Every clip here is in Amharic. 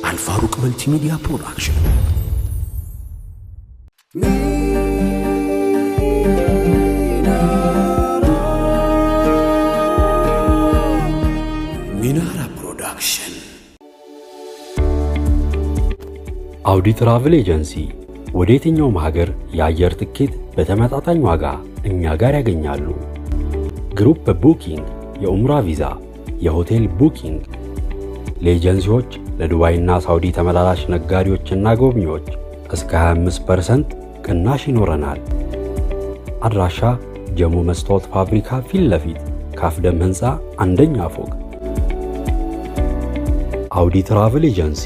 الفاروق ملتي ميديا برودكشن. ሚናራ ፕሮዳክሽን። አውዲ ትራቭል ኤጀንሲ ወደ የትኛውም ሀገር የአየር ትኬት በተመጣጣኝ ዋጋ እኛ ጋር ያገኛሉ። ግሩፕ ቡኪንግ፣ የኡምራ ቪዛ፣ የሆቴል ቡኪንግ ለኤጀንሲዎች ለዱባይና ሳውዲ ተመላላሽ ነጋዴዎችና ጎብኚዎች እስከ 25% ቅናሽ ይኖረናል። አድራሻ ጀሞ መስታወት ፋብሪካ ፊት ለፊት ካፍደም ህንፃ አንደኛ ፎቅ። አውዲ ትራቭል ኤጀንሲ።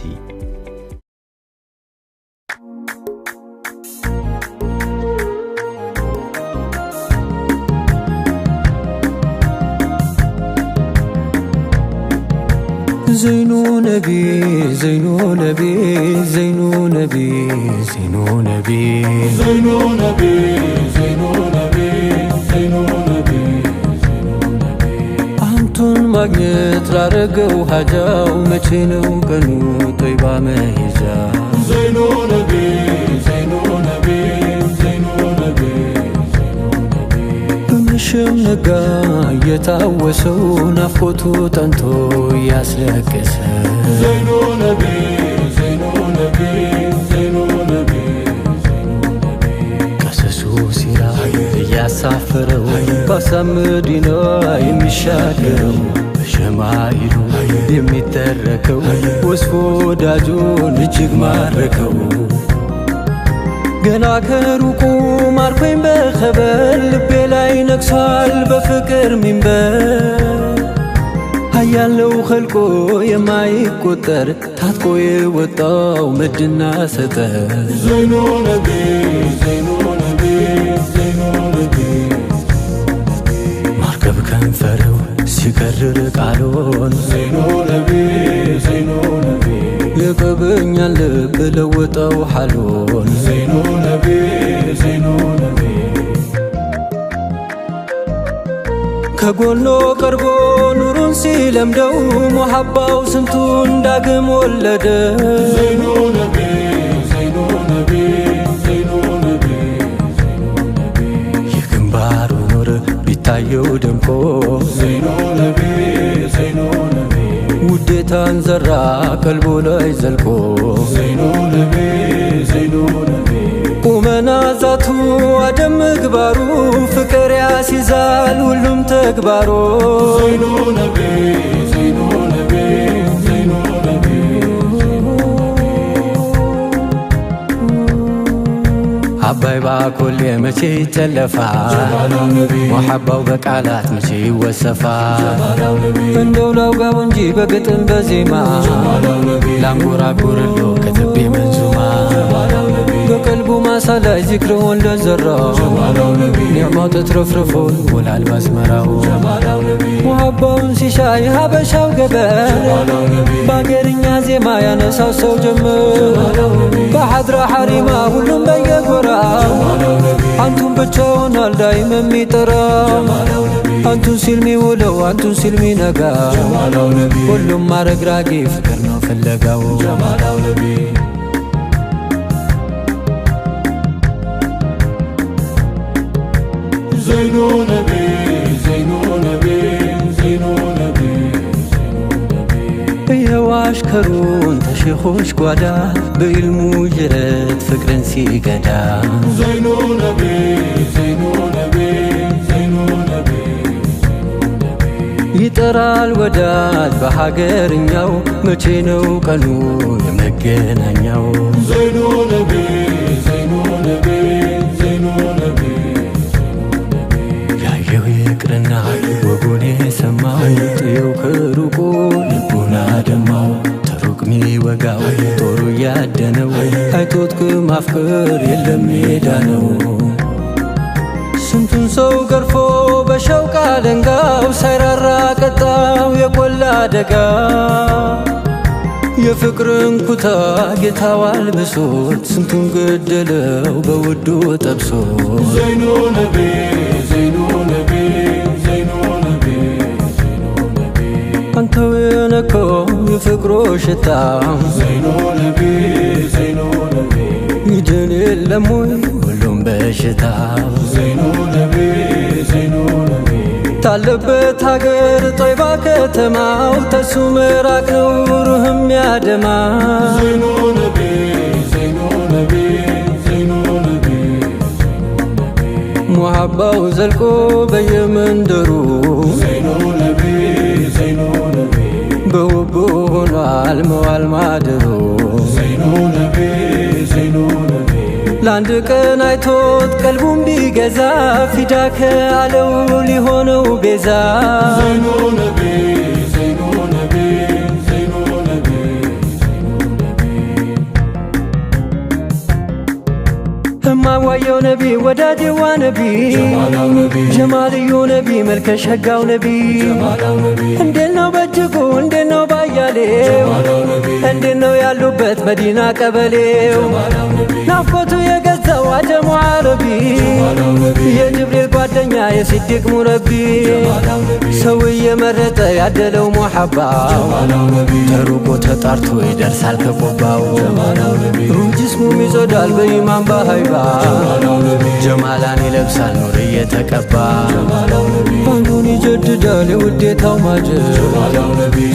زينو نبي زينو نبي زينو نبي زينو نبي زينو نبي زينو نبي زينو نبي زينو نبي أنتون ماجنت رارقو حاجاو مچينو كنو طيبا مهجا زينو نبي زينو نبي زينو نبي زينو نبي بمشم نقا يتاوسو نافقوتو تنتو ياسلكس زينو نبي زينو نبي زينو نبي زينو نبي قصصو سيرا ياسافرو قسم دينا يمشاكرو شمايلو يميتركو وصفو داجون اجيق ماركو ገና ከሩቁ ማርኮኝ በኸበር ልቤ ላይ ነግሷል በፍቅር ሚንበር ያለው ኸልቆ የማይቆጠር ታጥቆ የወጣው ምድና ሰጠር ዘይኖ ነቢ ዘይኖ ነቢ ዘይኖ ነቢ ማርከብ ከንፈረው ሲከርር ቃሎን ዘይኖ ነቢ ዘይኖ ነቢ የቀበኛል ልብ ለወጣው ሓሎን ዘይኖ ነቢ ዘይኖ ነቢ ከጎኖ ቀርቦ ኑሩን ሲለምደው ሙሐባው ስንቱን ዳግም ወለደ ዘይኖ ነቢ ዘይኖ ነቢ ዘይኖ ነቢ ዘይኖ ነቢ የግንባሩ ኑር ቢታየው ደምቆ ዘይኖ ነቢ ዘይኖ ነቢ ውዴታን ዘራ ቀልቦ ላይ ዘልቆ ዘይኖ ነቢ ዘይኖ ነቢ ቁመና ዛቱ አደም ምግባሩ ፍቅር ያስይዛል ሁሉም ተግባሩ ዘይኖ ነቢ ዘይኖ ነቢ ዘይኖ ነቢ አባይ ባኮል መቼ ይተለፋል ሙሐባው በቃላት መቼ ይወሰፋል እንደው ላውጋው እንጂ በግጥም በዜማ ላንጎራጉርሎ ከትቤ መንዙማ በቀልቡ ማሳ ላይ ዚክርውን ለዘራ ኒዕማው ተትረፍርፎ ይሞላል ባዝመራው ሙሐባውን ሲሻይ ሀበሻው ገበር በአገርኛ ዜማ ያነሳው ሰው ጀመር በሐድራ ሐሪማ ሁሉም በየጎራ አንቱን ብቻውን አልዳይም የሚጠራ አንቱን ሲል ሚውለው አንቱን ሲል ሚነጋ ሁሉም አረግራጊ ፍቅር ነው ፍለጋው ዘይኖ ነቢ ዘይኖ ነቢ ዘይኖ ነቢ የዋሽከሩን ተሼኾች ጓዳ በኢልሙ ጅረት ፍቅርን ሲገዳ ዘይኖ ነቢ ዘይኖ ነቢ ዘይኖ ነቢ ይጠራል ወዳጅ በሀገርኛው መቼ ነው ቀኑ የመገናኛው ዘይኖ ነቢ ዘይኖ ነቢ ዘይኖ ነቢ ያየው ይቅርና ወጉን የሰማው ጥየው ከሩቁ ልቡን አደማው ተሩቅ ሚወጋው ጦሩ ያደነው አይቶት ከማፍቀር የለም ሜዳ ነው ስንቱን ሰው ገርፎ በሸውቃ ደንጋው ሳይራራ ቀጣው የቆላ አደጋ የፍቅርን ኩታ ጌታው አልብሶት ስንቱን ገደለው በውዱ ጠብሶ ዘይኖ ነቢ ዘይኖ ነቢ ነኮ የፍቅሮ ሽታ ዘይኖ ነቢ ዘይኖ ነቢ ይድን የለም ወይ ሁሉም በሽታ ዘይኖ ነቢ ዘይኖ ነቢ ታለበት ሀገር ጦይባ ከተማው ተሱ ምራቅ ነው ሩህም ያደማ ዘይኖ ነቢ ዘይኖ ነቢ ዘይኖ ነቢ ሙሐባው ዘልቆ በየመንደሩ ዘይኖ ነቢ ዘይኖ ነቢ በውቡ ሆኗል መዋል ማደሩ ዘይኖ ነቢ ዘይኖ ነቢ ለአንድ ቀን አይቶት ቀልቡም ቢገዛ ፊዳከ አለው ሊሆነው ቤዛ ዘይኖ ነቢ ዘይኖ ነቢ ዘይኖ ነቢ እማዋየው ነቢ ወዳጄዋ ነቢ ጀማልዩ ነቢ መልከሸጋው ነቢ እንዴት ነው በእጅጉ እንዴት ነው ባያሌው እንዴት ነው ያሉበት መዲና ቀበሌው ናፍቆቱ የገዛው አጀሙ አረቢ የጅብሪል ጓደኛ የሲዲቅ ሙረቢ ሰው እየመረጠ ያደለው ሙሐባው ተሩቆ ተጣርቶ ይደርሳል ከቆባው ሩህ ጅስሙም ይጸዳል በኢማን በሃይባ ጀማላን ይለብሳል ኑር እየተቀባ ባንዱን ይጀድዳል የውዴታው ማጀት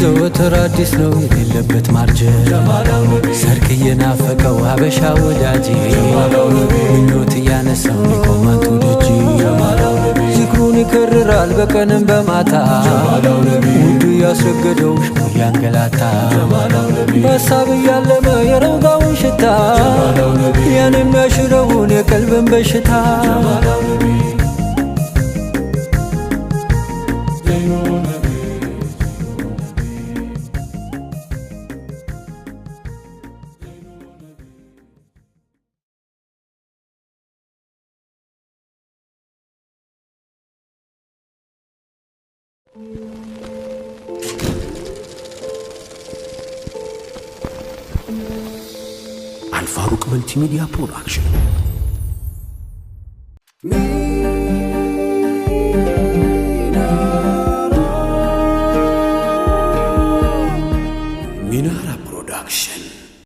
ዘወትር አዲስ ነው የሌለበት ማርጀት ሰርክ እየናፈቀው ሀበሻ ወዳጄ ምኞት እያነሳው ሊቆማቱ ደጅ ዚክሩን ይከርራል በቀንም በማታ ውዱ ያስረገደው ሽሙ ያንገላታ በሀሳብ እያለመ የረውጋውን ሽታ ያን የሚያሽረውን የቀልብን በሽታ አልፋሩቅ መልቲሚዲያ ፕሮዳክሽን